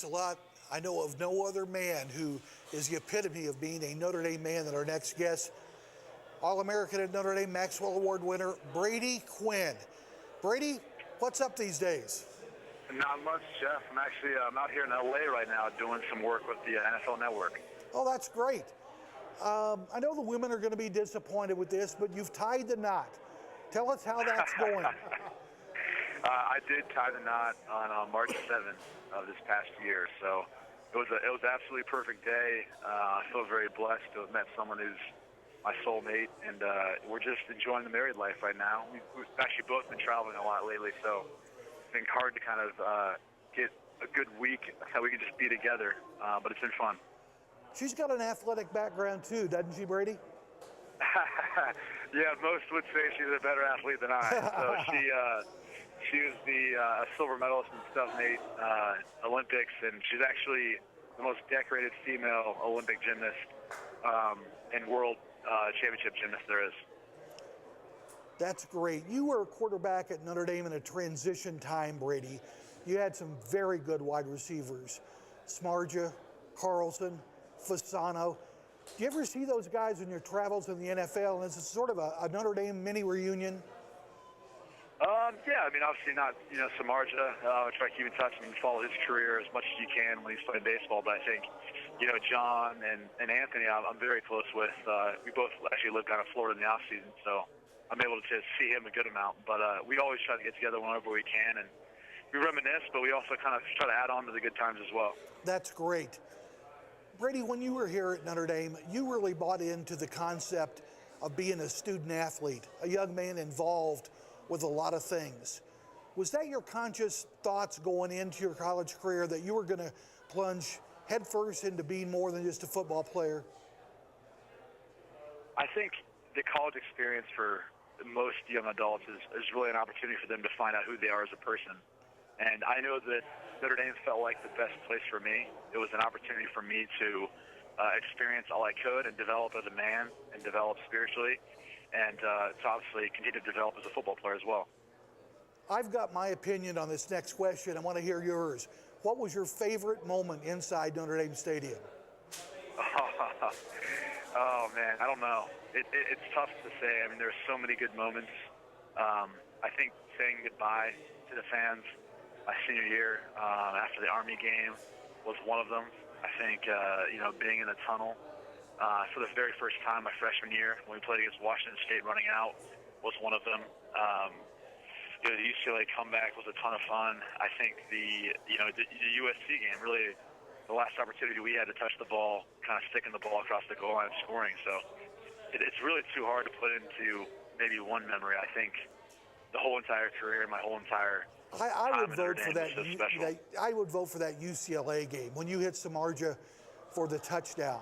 A lot. I know of no other man who is the epitome of being a Notre Dame man than our next guest, All-American at Notre Dame, Maxwell Award winner, Brady Quinn. Brady, what's up these days? Not much, Jeff. I'm out here in LA right now doing some work with the NFL Network. Oh, that's great. I know the women are going to be disappointed with this, but you've tied the knot. Tell us how that's going. I did tie the knot on March 7th of this past year, so it was an absolutely perfect day. I feel very blessed to have met someone who's my soulmate, and we're just enjoying the married life right now. We've actually both been traveling a lot lately, so it's been hard to kind of get a good week how we can just be together, but it's been fun. She's got an athletic background too, doesn't she, Brady? Yeah, most would say she's a better athlete than I. So she was the silver medalist in 2008 Olympics, and she's actually the most decorated female Olympic gymnast and world championship gymnast there is. That's great. You were a quarterback at Notre Dame in a transition time, Brady. You had some very good wide receivers, Smarja, Carlson, Fasano. Do you ever see those guys in your travels in the NFL, and it's sort of a Notre Dame mini reunion? Yeah, I mean, obviously not, Samardzija. Try to keep in touch and follow his career as much as you can when he's playing baseball. But I think, John and Anthony, I'm very close with. We both actually live down in Florida in the off season, so I'm able to see him a good amount. But we always try to get together whenever we can, and we reminisce, but we also kind of try to add on to the good times as well. That's great. Brady, when you were here at Notre Dame, you really bought into the concept of being a student athlete, a young man involved with a lot of things. Was that your conscious thoughts going into your college career, that you were going to plunge headfirst into being more than just a football player? I think the college experience for most young adults is really an opportunity for them to find out who they are as a person. And I know that Notre Dame felt like the best place for me. It was an opportunity for me to experience all I could and develop as a man and develop spiritually, and to obviously continue to develop as a football player as well. I've got my opinion on this next question. I want to hear yours. What was your favorite moment inside Notre Dame Stadium? Oh, man, I don't know. It's tough to say. I mean, there's so many good moments. I think saying goodbye to the fans my senior year after the Army game was one of them. I think, being in the tunnel for the very first time my freshman year when we played against Washington State running out was one of them. The UCLA comeback was a ton of fun. I think the USC game, really the last opportunity we had to touch the ball, kind of sticking the ball across the goal line and scoring. So it's really too hard to put into maybe one memory. I think the whole entire career, my whole entire I would vote for that. I would vote for that UCLA game when you hit Samardzija for the touchdown.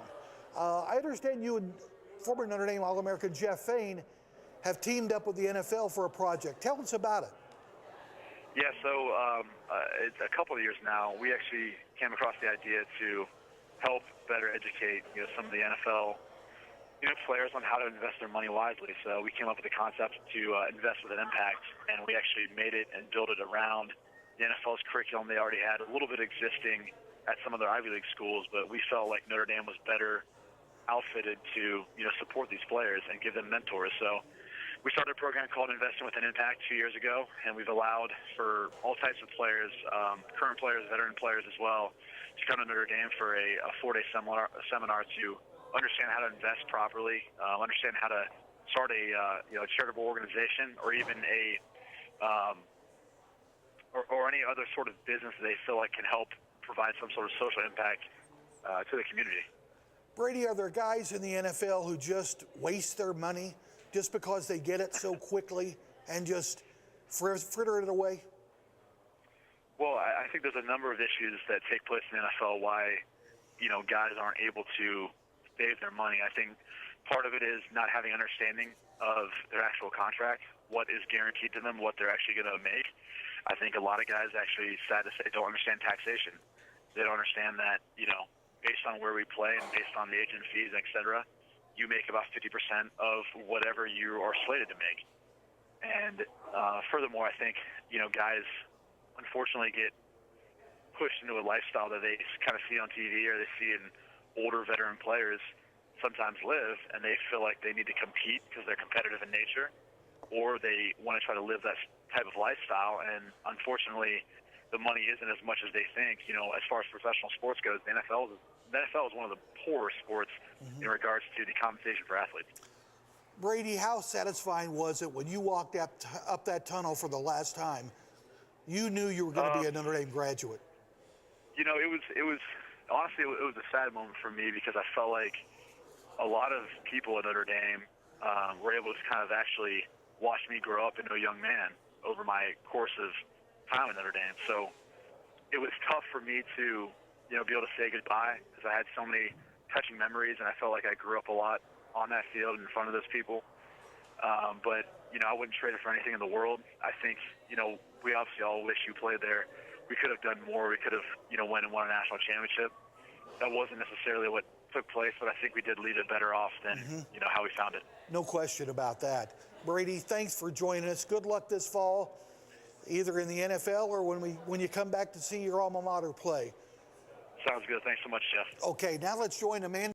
I understand you and former Notre Dame All-American Jeff Fain have teamed up with the NFL for a project. Tell us about it. Yeah, so it's a couple of years now. We actually came across the idea to help better educate some of the NFL players on how to invest their money wisely. So we came up with the concept to invest with an impact, and we actually made it and built it around the NFL's curriculum they already had, a little bit existing at some of their Ivy League schools, but we felt like Notre Dame was better outfitted to support these players and give them mentors. So we started a program called Investing with an Impact 2 years ago, and we've allowed for all types of players, current players, veteran players as well, to come to Notre Dame for a 4-day seminar to understand how to invest properly, understand how to start a charitable organization, or even or any other sort of business that they feel like can help provide some sort of social impact to the community. Brady, are there guys in the NFL who just waste their money just because they get it so quickly and just fritter it away? Well, I think there's a number of issues that take place in the NFL why guys aren't able to save their money. I think part of it is not having understanding of their actual contract, what is guaranteed to them, what they're actually going to make. I think a lot of guys actually, sad to say, don't understand taxation. They don't understand that, based on where we play and based on the agent fees, et cetera, you make about 50% of whatever you are slated to make. And furthermore, I think, guys unfortunately get pushed into a lifestyle that they kind of see on TV or they see in older veteran players sometimes live, and they feel like they need to compete because they're competitive in nature, or they want to try to live that type of lifestyle. And unfortunately, the money isn't as much as they think. You know, as far as professional sports goes, the NFL is one of the poorest sports in regards to the compensation for athletes. Brady, how satisfying was it when you walked up that tunnel for the last time? You knew you were going to be a Notre Dame graduate. You know, it was honestly, it was a sad moment for me because I felt like a lot of people at Notre Dame were able to kind of actually watch me grow up into a young man over my course of time at Notre Dame. So it was tough for me to, you know, be able to say goodbye because I had so many touching memories, and I felt like I grew up a lot on that field in front of those people. But, you know, I wouldn't trade it for anything in the world. I think, you know, we obviously all wish you played there. We could have done more. We could have, you know, won a national championship. That wasn't necessarily what took place, but I think we did leave it better off than, you know, how we found it. No question about that. Brady, thanks for joining us. Good luck this fall, either in the NFL or when you come back to see your alma mater play. Sounds good. Thanks so much, Jeff. Okay, now let's join Amanda.